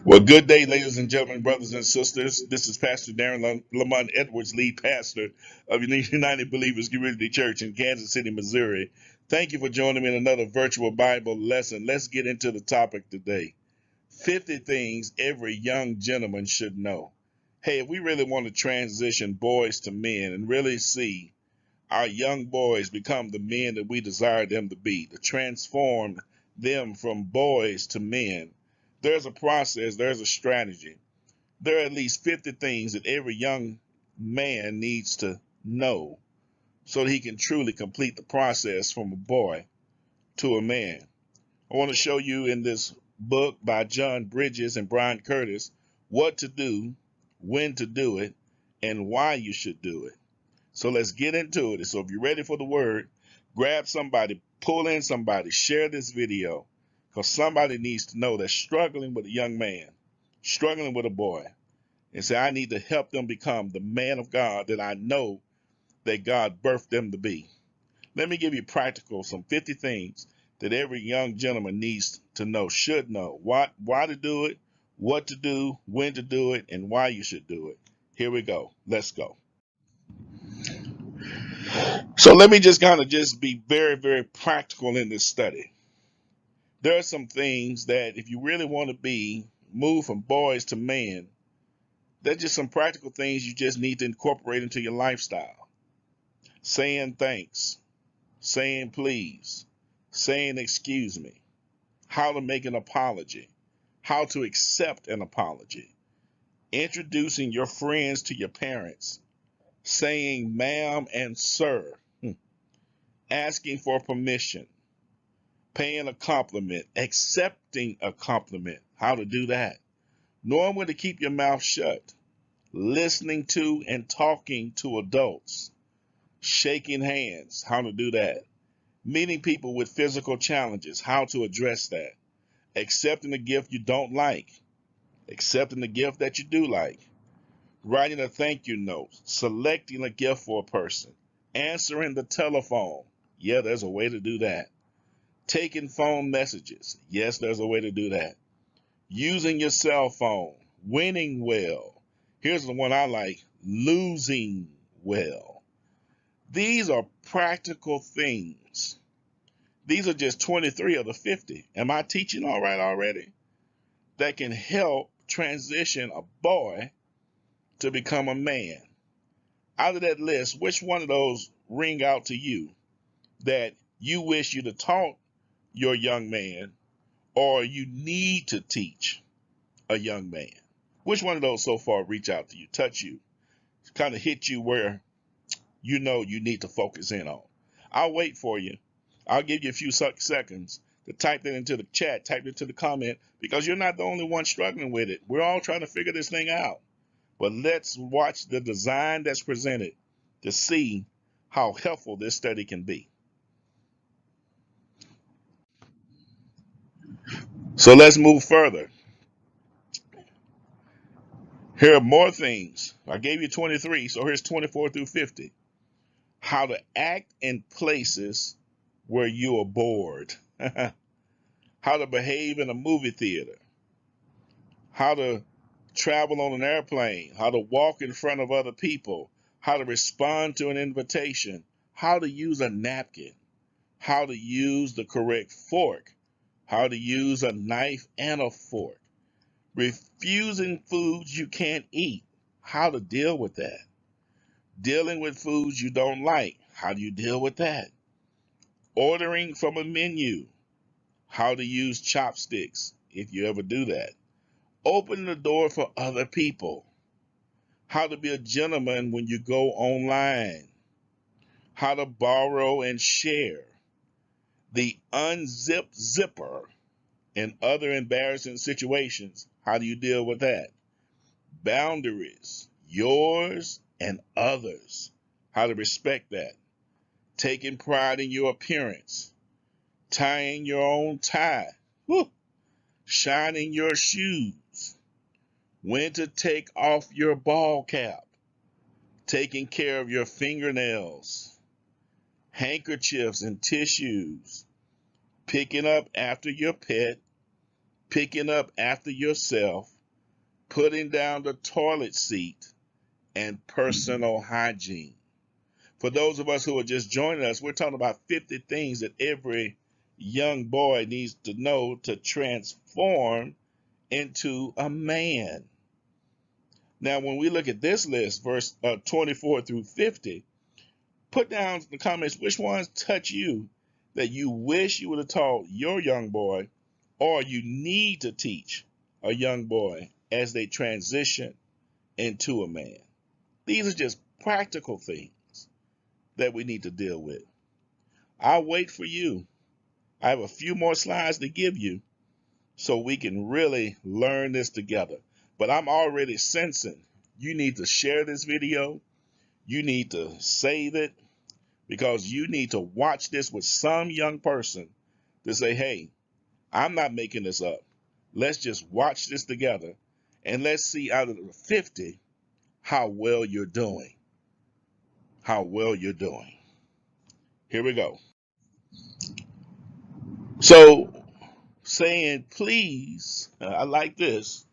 Well, good day, ladies and gentlemen, brothers and sisters. This is Pastor Darron LaMonte Edwards, lead pastor of United Believers Community Church in Kansas City, Missouri. Thank you for joining me in another virtual Bible lesson. Let's get into the topic today. 50 things every young gentleman should know. Hey, if we really want to transition boys to men and really see our young boys become the men that we desire them to be, to transform them from boys to men, there's a process, there's a strategy. There are at least 50 things that every young man needs to know so that he can truly complete the process from a boy to a man. I want to show you in this book by John Bridges and Brian Curtis what to do, when to do it, and why you should do it. So let's get into it. So if you're ready for the word, grab somebody, pull in somebody, share this video, because somebody needs to know they're struggling with a young man, struggling with a boy, and say, I need to help them become the man of God that I know that God birthed them to be. Let me give you practical, some 50 things that every young gentleman needs to know, should know, why to do it, what to do, when to do it, and why you should do it. Here we go. Let's go. So let me just kind of just be very, very practical in this study. There are some things that if you really want to be move from boys to men, there's just some practical things you just need to incorporate into your lifestyle. Saying thanks, saying please, saying excuse me, how to make an apology, how to accept an apology, introducing your friends to your parents, saying ma'am and sir, asking for permission, paying a compliment, accepting a compliment, how to do that, knowing when to keep your mouth shut, listening to and talking to adults, shaking hands, how to do that, meeting people with physical challenges, how to address that, accepting a gift you don't like, accepting the gift that you do like, writing a thank you note, selecting a gift for a person, answering the telephone. Yeah, there's a way to do that. Taking phone messages. Yes, there's a way to do that. Using your cell phone. Winning well. Here's the one I like. Losing well. These are practical things. These are just 23 of the 50. Am I teaching all right already? That can help transition a boy to become a man. Out of that list, which one of those ring out to you that you wish you'd have taught your young man or you need to teach a young man? Which one of those so far reach out to you, touch you, kind of hit you where you know you need to focus in on? I'll wait for you. I'll give you a few seconds to type that into the chat, type it into the comment, because you're not the only one struggling with it. We're all trying to figure this thing out. But let's watch the design that's presented to see how helpful this study can be. So let's move further. Here are more things. I gave you 23, so here's 24 through 50. How to act in places where you are bored. How to behave in a movie theater. How to travel on an airplane. How to walk in front of other people. How to respond to an invitation. How to use a napkin. How to use the correct fork. How to use a knife and a fork. Refusing foods you can't eat. How to deal with that. Dealing with foods you don't like. How do you deal with that? Ordering from a menu. How to use chopsticks, if you ever do that. Opening the door for other people. How to be a gentleman when you go online. How to borrow and share. The unzipped zipper and other embarrassing situations. How do you deal with that? Boundaries, yours and others. How to respect that. Taking pride in your appearance. Tying your own tie. Whew. Shining your shoes. When to take off your ball cap. Taking care of your fingernails. Handkerchiefs and tissues. Picking up after your pet. picking up after yourself, putting down the toilet seat, and personal hygiene. For those of us who are just joining us, we're talking about 50 things that every young boy needs to know to transform into a man. Now, when we look at this list, verse 24 through 50, put down in the comments which ones touch you that you wish you would have taught your young boy, or you need to teach a young boy as they transition into a man. These are just practical things that we need to deal with. I'll wait for you. I have a few more slides to give you so we can really learn this together. But I'm already sensing you need to share this video. You need to save it, because you need to watch this with some young person to say, hey, I'm not making this up. Let's just watch this together, and let's see out of the 50 how well you're doing. How well you're doing. Here we go. So, saying please, I like this.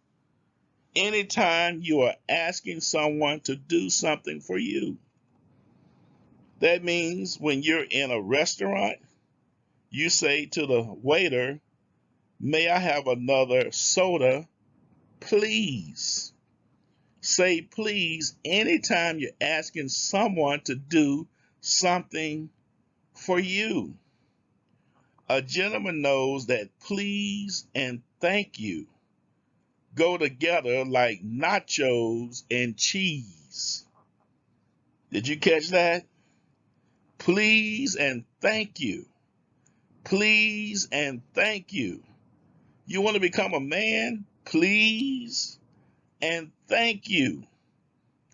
Anytime you are asking someone to do something for you. That means when you're in a restaurant, you say to the waiter, may I have another soda, please? Say please anytime you're asking someone to do something for you. A gentleman knows that please and thank you go together like nachos and cheese. Did you catch that? Please and thank you. Please and thank you. You want to become a man? Please and thank you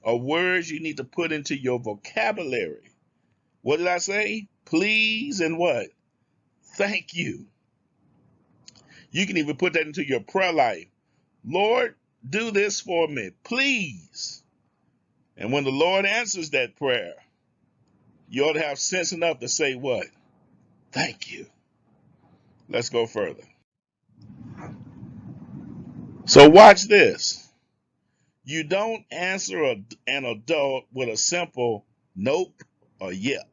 are words you need to put into your vocabulary. What did I say? Please and what? Thank you. You can even put that into your prayer life. Lord, do this for me, please. And when the Lord answers that prayer, you ought to have sense enough to say what? Thank you. Let's go further. So watch this. You don't answer an adult with a simple nope or yep.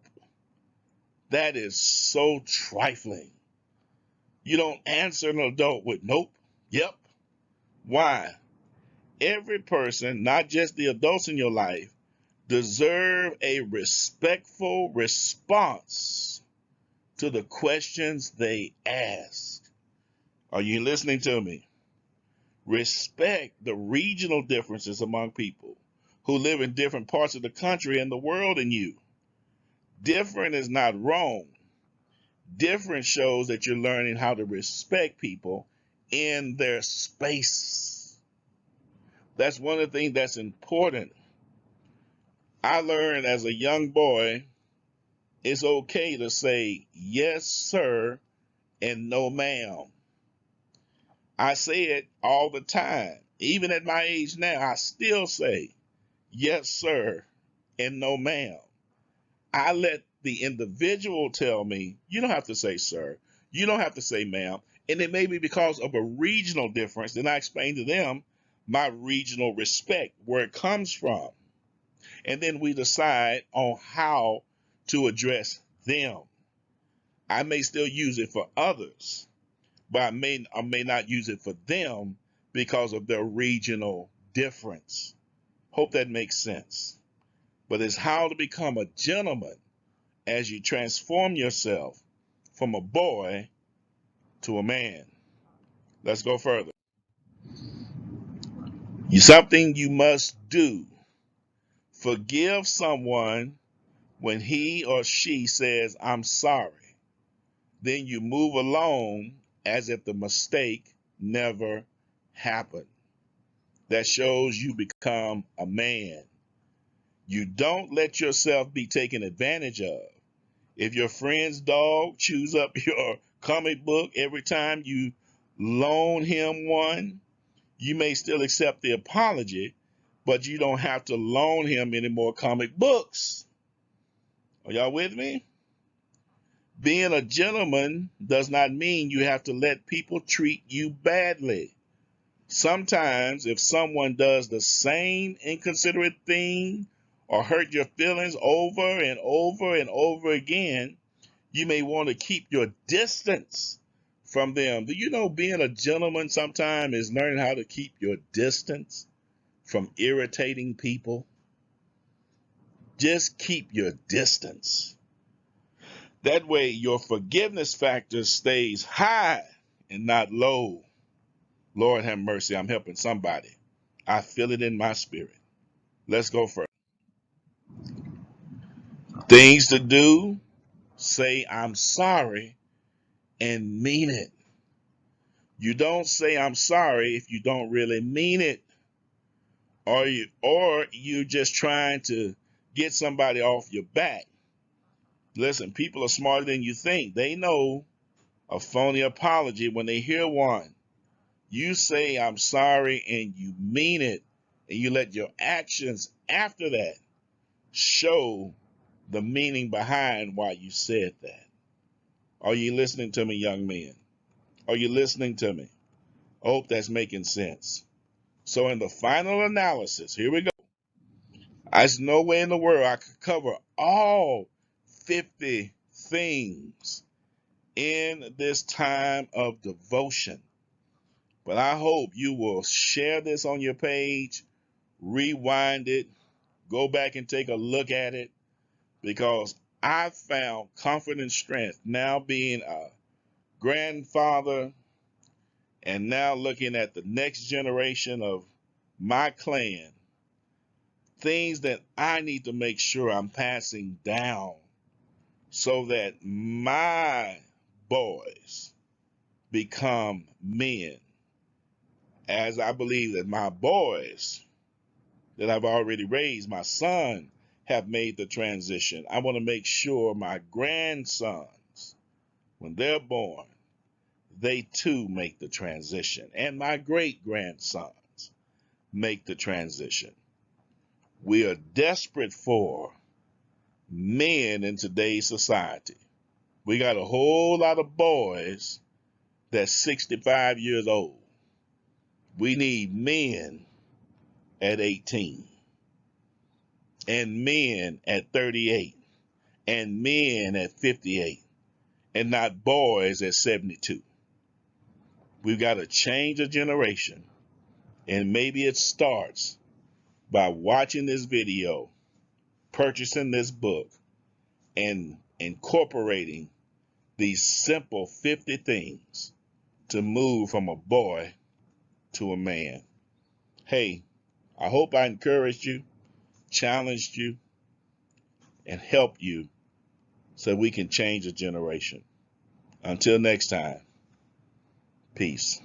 That is so trifling. You don't answer an adult with nope, yep. Why? Every person, not just the adults in your life, deserve a respectful response to the questions they ask. Are you listening to me? Respect the regional differences among people who live in different parts of the country and the world than you. Different is not wrong. Different shows that you're learning how to respect people in their space. That's one of the things that's important. I learned as a young boy, it's okay to say yes, sir, and no, ma'am. I say it all the time. Even at my age now, I still say yes, sir, and no, ma'am. I let the individual tell me, you don't have to say sir, you don't have to say ma'am. And it may be because of a regional difference. Then I explain to them my regional respect, where it comes from. And then we decide on how to address them. I may still use it for others, but I may not use it for them because of their regional difference. Hope that makes sense. But it's how to become a gentleman as you transform yourself from a boy to a man. Let's go further. Something you must do. Forgive someone when he or she says, I'm sorry. Then you move along as if the mistake never happened. That shows you become a man. You don't let yourself be taken advantage of. If your friend's dog chews up your comic book every time you loan him one, you may still accept the apology, but you don't have to loan him any more comic books. Are y'all with me? Being a gentleman does not mean you have to let people treat you badly. Sometimes, if someone does the same inconsiderate thing or hurt your feelings over and over and over again, you may want to keep your distance from them. Do you know being a gentleman sometimes is learning how to keep your distance from irritating people? Just keep your distance. That way, your forgiveness factor stays high and not low. Lord have mercy, I'm helping somebody. I feel it in my spirit. Let's go further. Things to do, say I'm sorry and mean it. You don't say I'm sorry if you don't really mean it. Or you're just trying to get somebody off your back. Listen, people are smarter than you think. They know a phony apology when they hear one. You say I'm sorry and you mean it, and you let your actions after that show the meaning behind why you said that. Are you listening to me, young men? Are you listening to me? I hope that's making sense. So in the final analysis, here we go. There's no way in the world I could cover all 50 things in this time of devotion. But I hope you will share this on your page, rewind it, go back and take a look at it, because I found comfort and strength now being a grandfather and now looking at the next generation of my clan, things that I need to make sure I'm passing down so that my boys become men, as I believe that my boys that I've already raised, my son, have made the transition. I want to make sure my grandsons, when they're born, they too make the transition, and my great-grandsons make the transition. We are desperate for men in today's society. We got a whole lot of boys that's 65 years old. We need men at 18, and men at 38, and men at 58, and not boys at 72. We've got to change a generation, and maybe it starts by watching this video, purchasing this book, and incorporating these simple 50 things to move from a boy to a man. Hey, I hope I encouraged you, challenged you, and helped you so we can change a generation. Until next time, peace.